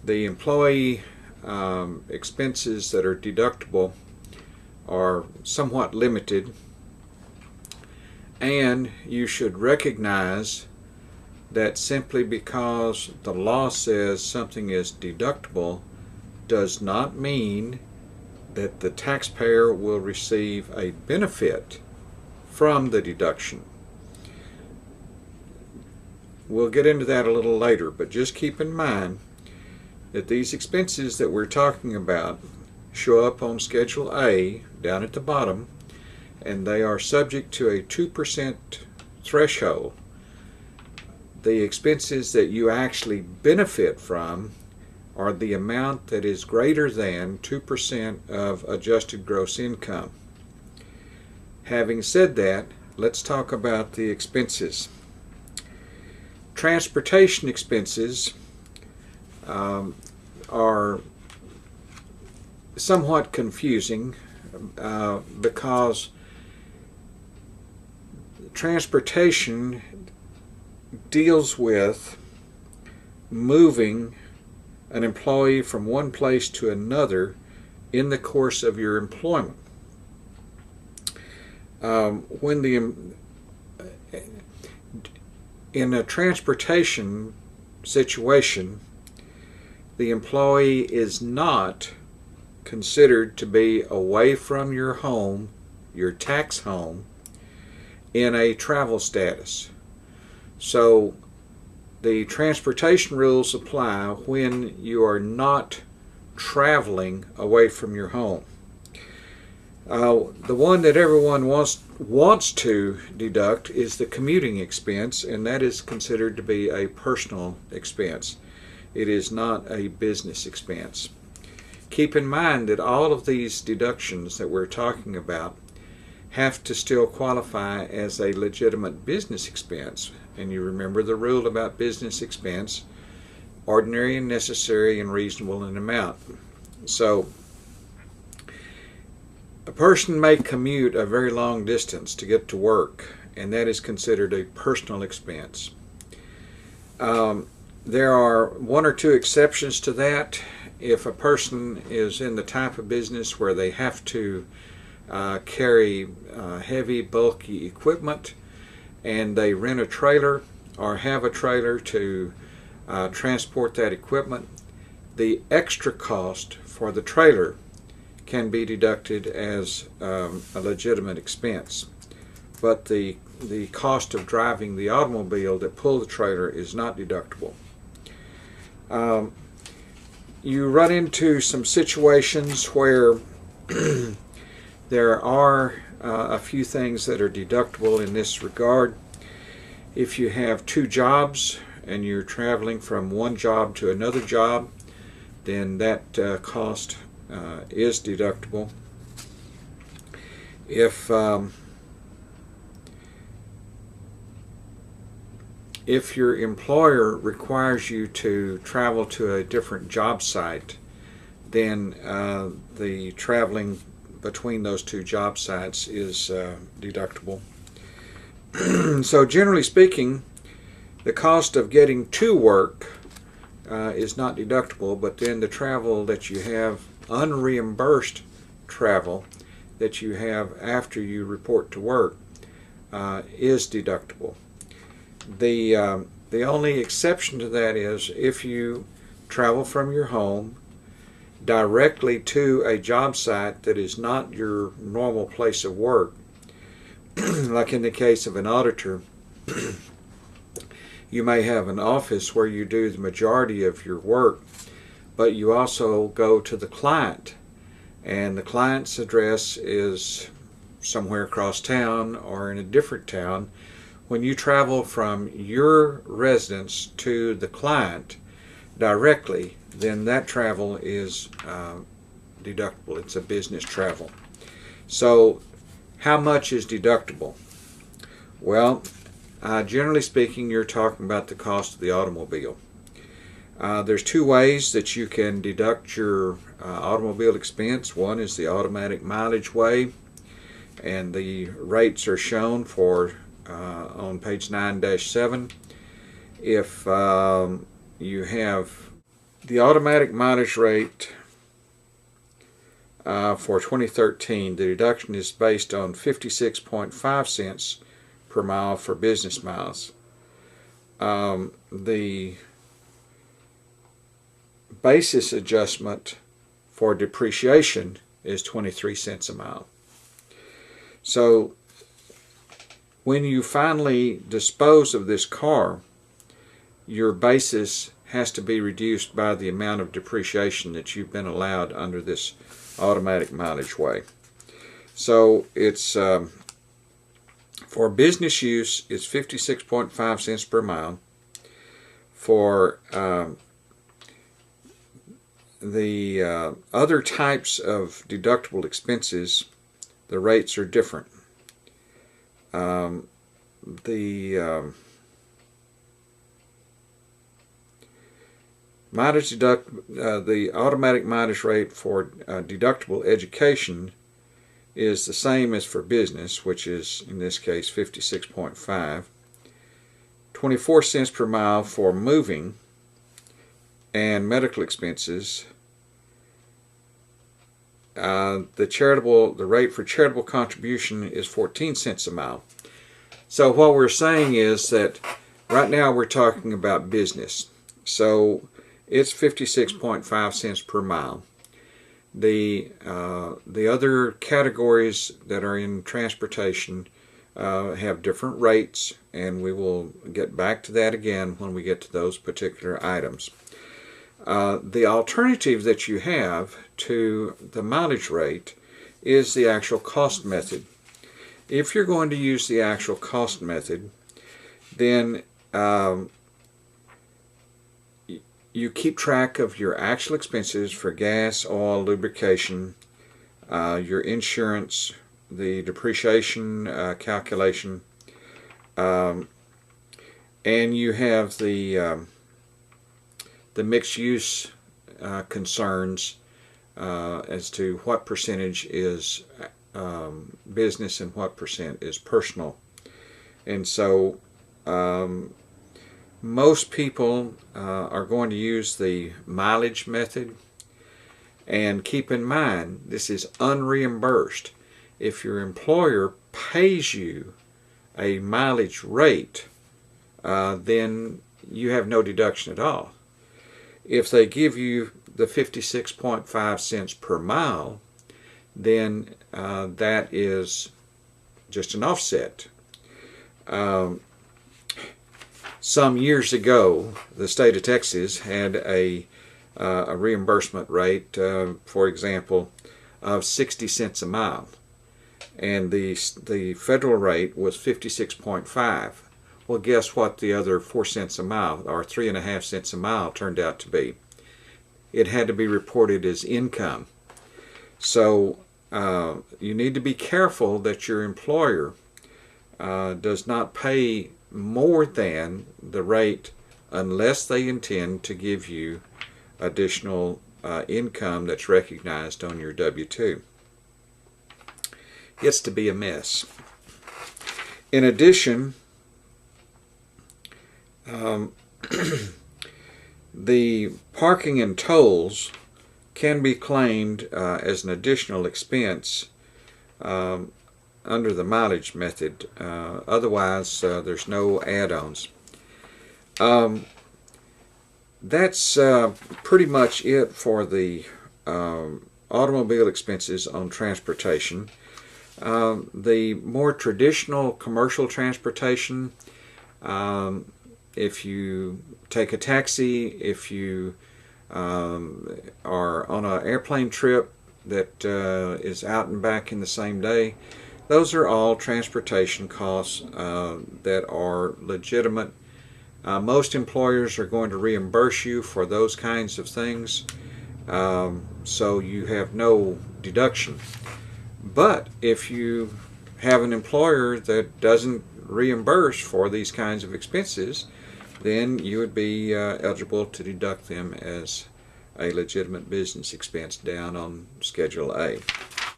the employee expenses that are deductible are somewhat limited, and you should recognize that simply because the law says something is deductible does not mean that the taxpayer will receive a benefit from the deduction. We'll get into that a little later, but just keep in mind that these expenses that we're talking about show up on Schedule A down at the bottom, and they are subject to a 2% threshold. The expenses that you actually benefit from are the amount that is greater than 2% of adjusted gross income. Having said that, let's talk about the expenses. Transportation expenses are somewhat confusing because transportation deals with moving an employee from one place to another in the course of your employment. In a transportation situation, the employee is not considered to be away from your home, your tax home, in a travel status. So the transportation rules apply when you are not traveling away from your home. The one that everyone wants to deduct is the commuting expense, and that is considered to be a personal expense. It is not a business expense. Keep in mind that all of these deductions that we're talking about have to still qualify as a legitimate business expense. And you remember the rule about business expense: ordinary and necessary and reasonable in amount. So a person may commute a very long distance to get to work, and that is considered a personal expense. There are one or two exceptions to that. If a person is in the type of business where they have to carry heavy, bulky equipment, and they rent a trailer or have a trailer to transport that equipment, the extra cost for the trailer can be deducted as a legitimate expense. But the cost of driving the automobile that pulled the trailer is not deductible. You run into some situations where there are a few things that are deductible in this regard. If you have two jobs and you're traveling from one job to another job, then that cost is deductible. If your employer requires you to travel to a different job site, then the traveling between those two job sites is deductible. So generally speaking, the cost of getting to work is not deductible, but then the travel that you have, unreimbursed travel that you have after you report to work, is deductible. The only exception to that is if you travel from your home directly to a job site that is not your normal place of work. Like in the case of an auditor, you may have an office where you do the majority of your work, but you also go to the client, and the client's address is somewhere across town or in a different town. When you travel from your residence to the client directly, then that travel is deductible. It's a business travel. So how much is deductible? Well, generally speaking, you're talking about the cost of the automobile. There's two ways that you can deduct your automobile expense. One is the automatic mileage way, and the rates are shown for on page 9-7. If you have The automatic mileage rate for 2013, the deduction is based on 56.5 cents per mile for business miles. The basis adjustment for depreciation is 23 cents a mile. So when you finally dispose of this car, your basis has to be reduced by the amount of depreciation that you've been allowed under this automatic mileage way. So it's for business use, it's 56.5 cents per mile. For the other types of deductible expenses, the rates are different. The automatic mileage rate for deductible education is the same as for business, which is in this case 56.5. 24 cents per mile for moving and medical expenses. The rate for charitable contribution is 14 cents a mile. So what we're saying is that right now we're talking about business. So it's 56.5 cents per mile. The other categories that are in transportation have different rates, and we will get back to that again when we get to those particular items. The alternative that you have to the mileage rate is the actual cost method. If you're going to use the actual cost method, then you keep track of your actual expenses for gas, oil, lubrication, your insurance, the depreciation calculation, and you have the mixed use concerns as to what percentage is business and what percent is personal. And so most people are going to use the mileage method, and keep in mind this is unreimbursed. If your employer pays you a mileage rate, then you have no deduction at all. If they give you the 56.5 cents per mile, then that is just an offset. Some years ago, the state of Texas had a reimbursement rate, for example, of 60 cents a mile, and the federal rate was 56.5. Well, guess what the other 4 cents a mile, or 3.5 cents a mile, turned out to be? It had to be reported as income. So you need to be careful that your employer does not pay more than the rate unless they intend to give you additional income that's recognized on your W-2. Gets to be a mess. In addition, the parking and tolls can be claimed as an additional expense under the mileage method. Otherwise, there's no add-ons. That's pretty much it for the automobile expenses on transportation. The more traditional commercial transportation, if you take a taxi, if you are on an airplane trip that is out and back in the same day, those are all transportation costs that are legitimate. Most employers are going to reimburse you for those kinds of things, so you have no deduction. But if you have an employer that doesn't reimburse for these kinds of expenses, then you would be eligible to deduct them as a legitimate business expense down on Schedule A.